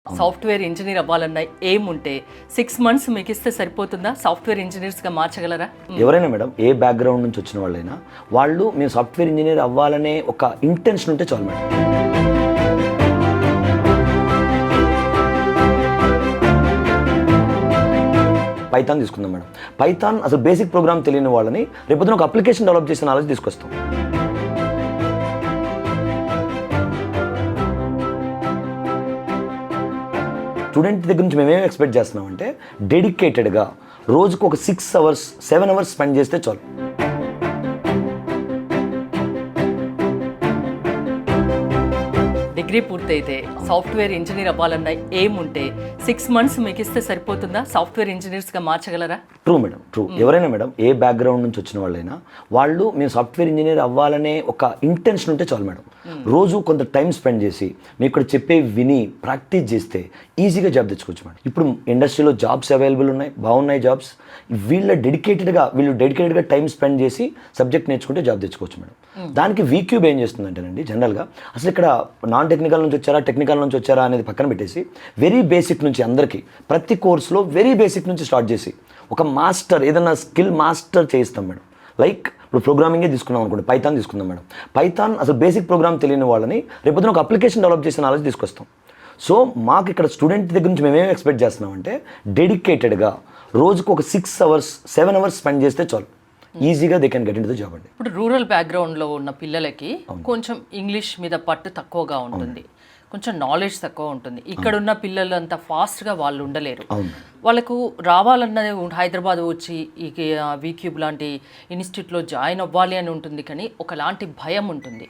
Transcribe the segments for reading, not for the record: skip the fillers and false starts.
Software engineer అవ్వాలన్న aim ఉంటే 6 months మీకు ఇస్తే సరిపోతుందా? సాఫ్ట్వేర్ ఇంజనీర్స్గా మార్చగలరా? ఎవరైనా మేడం ఏ బ్యాక్గ్రౌండ్ నుంచి వచ్చిన వాళ్ళైనా వాళ్ళు మేము సాఫ్ట్వేర్ ఇంజనీర్ అవ్వాలనే ఒక ఇంటెన్షన్ ఉంటే చాలు మేడం. పైథాన్ తీసుకుందాం మేడం. పైథాన్ అసలు బేసిక్ ప్రోగ్రామ్ తెలియని వాళ్ళని రేపొద్దున ఒక అప్లికేషన్ డెవలప్ చేసిన నాలెడ్జ్ తీసుకొస్తాం. స్టూడెంట్ దగ్గర నుంచి మేమేం ఎక్స్పెక్ట్ చేస్తున్నామంటే డెడికేటెడ్గా రోజుకు ఒక 6 hours 7 hours స్పెండ్ చేస్తే చాలు. డిగ్రీ పూర్తయితే సాఫ్ట్వేర్ ఇంజనీర్ అవ్వాలన్న ఎయిమ్ ఉంటే 6 months మీకు ఇస్తే సరిపోతుందా? సాఫ్ట్వేర్ ఇంజనీర్స్గా మార్చగలరా? True madam, true. ఎవరైనా మేడం ఏ బ్యాక్గ్రౌండ్ నుంచి వచ్చిన వాళ్ళైనా వాళ్ళు మేము సాఫ్ట్వేర్ ఇంజనీర్ అవ్వాలనే ఒక ఇంటెన్షన్ ఉంటే చాలు మేడం. రోజు కొంత టైం స్పెండ్ చేసి మీకు ఇక్కడ చెప్పే విని ప్రాక్టీస్ చేస్తే ఈజీగా జాబ్ తెచ్చుకోవచ్చు మేడం. ఇప్పుడు ఇండస్ట్రీలో జాబ్స్ అవైలబుల్ ఉన్నాయి, బాగున్నాయి జాబ్స్. వీళ్ళు డెడికేటెడ్గా టైం స్పెండ్ చేసి సబ్జెక్ట్ నేర్చుకుంటే జాబ్ తెచ్చుకోవచ్చు మేడం. దానికి వీక్యూబ్ ఏం చేస్తుందంటేనండి, జనరల్గా అసలు ఇక్కడ నాన్ టెక్నికల్ నుంచి వచ్చారా టెక్నికల్ నుంచి వచ్చారా అనేది పక్కన పెట్టేసి వెరీ బేసిక్ నుంచి అందరికీ ప్రతి కోర్సులో వెరీ బేసిక్ నుంచి స్టార్ట్ చేసి ఒక మాస్టర్ ఏదైనా స్కిల్ మాస్టర్ చేయిస్తాం మేడం. లైక్ ఇప్పుడు ప్రోగ్రామింగే తీసుకున్నాం అనుకోండి, పైథాన్ తీసుకుందాం మేడం. పైథాన్ అసలు బేసిక్ ప్రోగ్రామ్ తెలియని వాళ్ళని రేపొద్దున ఒక అప్లికేషన్ డెవలప్ చేసిన నాలెడ్జ్ తీసుకొస్తాం. సో మాకు ఇక్కడ స్టూడెంట్ దగ్గర నుంచి మేమేం ఎక్స్పెక్ట్ చేస్తున్నామంటే డెడికేటెడ్గా రోజుకు ఒక 6 hours 7 hours స్పెండ్ చేస్తే చాలు. ఈజీగా they can get in to the job అండి. ఇప్పుడు రూరల్ బ్యాక్గ్రౌండ్లో ఉన్న పిల్లలకి కొంచెం ఇంగ్లీష్ మీద పట్టు తక్కువగా ఉంటుంది, కొంచెం నాలెడ్జ్ తక్కువ ఉంటుంది. ఇక్కడ ఉన్న పిల్లలు అంత ఫాస్ట్గా వాళ్ళు ఉండలేరు. వాళ్ళకు రావాలన్నది హైదరాబాద్ వచ్చి ఈ వీక్యూబ్ లాంటి ఇన్స్టిట్యూట్లో జాయిన్ అవ్వాలి అని ఉంటుంది, కానీ ఒకలాంటి భయం ఉంటుంది.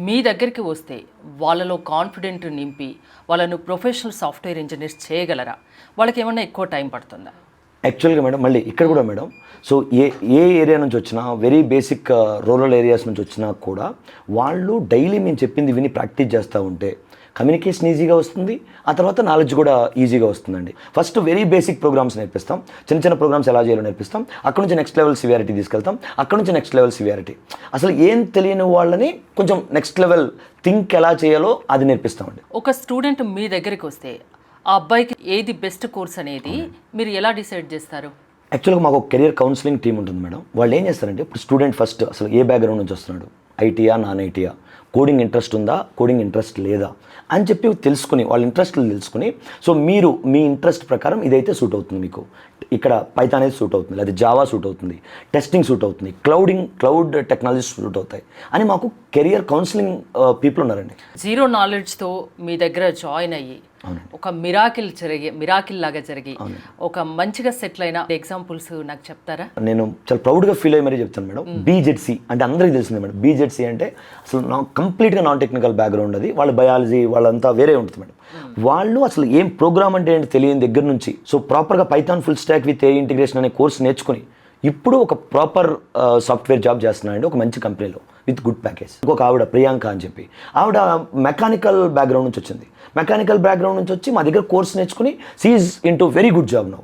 మీ దగ్గరికి వస్తే వాళ్ళలో కాన్ఫిడెంట్ నింపి వాళ్ళను ప్రొఫెషనల్ సాఫ్ట్వేర్ ఇంజనీర్స్ చేయగలరా? వాళ్ళకి ఏమన్నా ఎక్కువ టైం పడుతుందా? యాక్చువల్గా మేడం మళ్ళీ ఇక్కడ కూడా మేడం, సో ఏ ఏరియా నుంచి వచ్చినా వెరీ బేసిక్ రూరల్ ఏరియాస్ నుంచి వచ్చినా కూడా వాళ్ళు డైలీ మేము చెప్పింది విని ప్రాక్టీస్ చేస్తూ ఉంటే కమ్యూనికేషన్ ఈజీగా వస్తుంది, ఆ తర్వాత నాలెడ్జ్ కూడా ఈజీగా వస్తుందండి. ఫస్ట్ వెరీ బేసిక్ ప్రోగ్రామ్స్ నేర్పిస్తాం, చిన్న చిన్న ప్రోగ్రామ్స్ ఎలా చేయాలో నేర్పిస్తాం, అక్కడ నుంచి నెక్స్ట్ లెవెల్ సివియారిటీ తీసుకెళ్తాం, అక్కడ నుంచి నెక్స్ట్ లెవెల్ సివియారిటీ. అసలు ఏం తెలియని వాళ్ళని కొంచెం నెక్స్ట్ లెవెల్ థింక్ ఎలా చేయాలో అది నేర్పిస్తామండి. ఒక స్టూడెంట్ మీ దగ్గరికి వస్తే ఆ అబ్బాయికి ఏది బెస్ట్ కోర్స్ అనేది మీరు ఎలా డిసైడ్ చేస్తారు? యాక్చువల్గా మాకు ఒక కెరియర్ కౌన్సిలింగ్ టీమ్ ఉంటుంది మేడం. వాళ్ళు ఏం చేస్తారంటే ఇప్పుడు స్టూడెంట్ ఫస్ట్ అసలు ఏ బ్యాక్గ్రౌండ్ నుంచి వస్తున్నాడు, ఐటీయా నాన్ ఐటీయా, కోడింగ్ ఇంట్రెస్ట్ ఉందా కోడింగ్ ఇంట్రెస్ట్ లేదా అని చెప్పి తెలుసుకుని వాళ్ళ ఇంట్రెస్ట్లు తెలుసుకుని, సో మీరు మీ ఇంట్రెస్ట్ ప్రకారం ఇదైతే సూట్ అవుతుంది, మీకు ఇక్కడ పైథాన్ అనేది సూట్ అవుతుంది, లేదా జావా సూట్ అవుతుంది, టెస్టింగ్ సూట్ అవుతుంది, క్లౌడ్ టెక్నాలజీ సూట్ అవుతాయి అని మాకు కెరియర్ కౌన్సిలింగ్ పీపుల్ ఉన్నారండి. జీరో నాలెడ్జ్తో మీ దగ్గర జాయిన్ అయ్యి ఒక మిరాకిల్ లాగా జరిగి ఒక మంచిగా సెటిల్ అయిన ఎగ్జాంపుల్స్ నాకు చెప్తారా? నేను చాలా ప్రౌడ్గా ఫీల్ అయ్యి మరీ చెప్తాను మేడం. బీజెడ్సీ అంటే అందరికీ తెలిసిందే మేడం. బీజెడ్సీ అంటే అసలు కంప్లీట్గా నాన్ టెక్నికల్ బ్యాక్గ్రౌండ్, అది వాళ్ళ బయాలజీ వాళ్ళంతా వేరే ఉంటుంది మేడం. వాళ్ళు అసలు ఏం ప్రోగ్రామ్ అంటే ఏంటి తెలియని దగ్గర నుంచి సో ప్రాపర్గా Python full stock with a integration అనే కోర్స్ నేర్చుకుని ఇప్పుడు ఒక ప్రాపర్ సాఫ్ట్వేర్ జాబ్ చేస్తున్నారండి ఒక మంచి కంపెనీలో విత్ గుడ్ ప్యాకేజ్. ఇంకొక ఆవిడ ప్రియాంక అని చెప్పి, ఆవిడ మెకానికల్ బ్యాక్గ్రౌండ్ నుంచి వచ్చింది. మెకానికల్ బ్యాక్గ్రౌండ్ నుంచి వచ్చి మా దగ్గర కోర్స్ నేర్చుకుని she's into very good job now.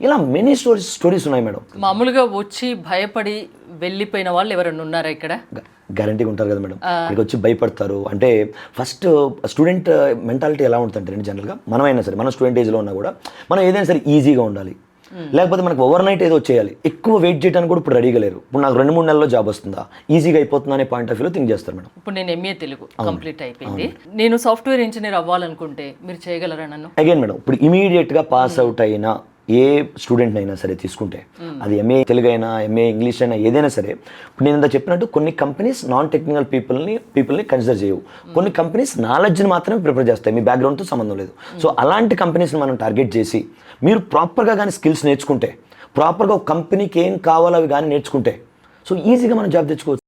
ఇలా మెనీ స్టోరీస్ ఉన్నాయి మేడం. మామూలుగా వచ్చి భయపడి వెళ్ళిపోయిన వాళ్ళు ఎవరైనా ఉన్నారా ఇక్కడ? గ్యారంటీగా ఉంటారు కదా మేడం. ఇక్కడికి వచ్చి భయపడతారు అంటే ఫస్ట్ స్టూడెంట్ మెంటాలిటీ ఎలా ఉంటుందంటే జనరల్గా మనమైనా సరే మన స్టూడెంట్ ఏజ్లో ఉన్నా కూడా మనం ఏదైనా సరే ఈజీగా ఉండాలి, లేకపోతే మనకు ఓవర్ నైట్ ఏదో చేయాలి, ఎక్కువ వెయిట్ చేయడానికి కూడా ఇప్పుడు రెడీగా లేరు. ఇప్పుడు నాకు 2-3 నెలల్లో జాబ్ వస్తుందా, ఈజీగా అయిపోతుందా అనే పాయింట్ ఆఫ్ వ్యూలో థింక్ చేస్తారు మేడం. ఇప్పుడు నేను ఎంఏ తెలుగు కంప్లీట్ అయిపోయింది, నేను సాఫ్ట్వేర్ ఇంజనీర్ అవ్వాలనుకుంటే మీరు చేయగలరా నన్ను? అగైన్ మేడం, ఇప్పుడు ఇమీడియట్గా పాస్ అవుట్ అయినా ఏ స్టూడెంట్ అయినా సరే తీసుకుంటే అది ఎంఏ తెలుగు అయినా ఎంఏ ఇంగ్లీష్ అయినా ఏదైనా సరే, ఇప్పుడు నేను ఇంత చెప్పినట్టు కొన్ని కంపెనీస్ నాన్ టెక్నికల్ పీపుల్ని కన్సిడర్ చేయవు, కొన్ని కంపెనీస్ నాలెడ్జ్ని మాత్రమే ప్రిఫర్ చేస్తాయి, మీ బ్యాక్గ్రౌండ్తో సంబంధం లేదు. సో అలాంటి కంపెనీస్ని మనం టార్గెట్ చేసి మీరు ప్రాపర్గా కానీ స్కిల్స్ నేర్చుకుంటే, ప్రాపర్గా ఒక కంపెనీకి ఏం కావాలో అవి కానీ నేర్చుకుంటే సో ఈజీగా మనం జాబ్ తెచ్చుకోవచ్చు.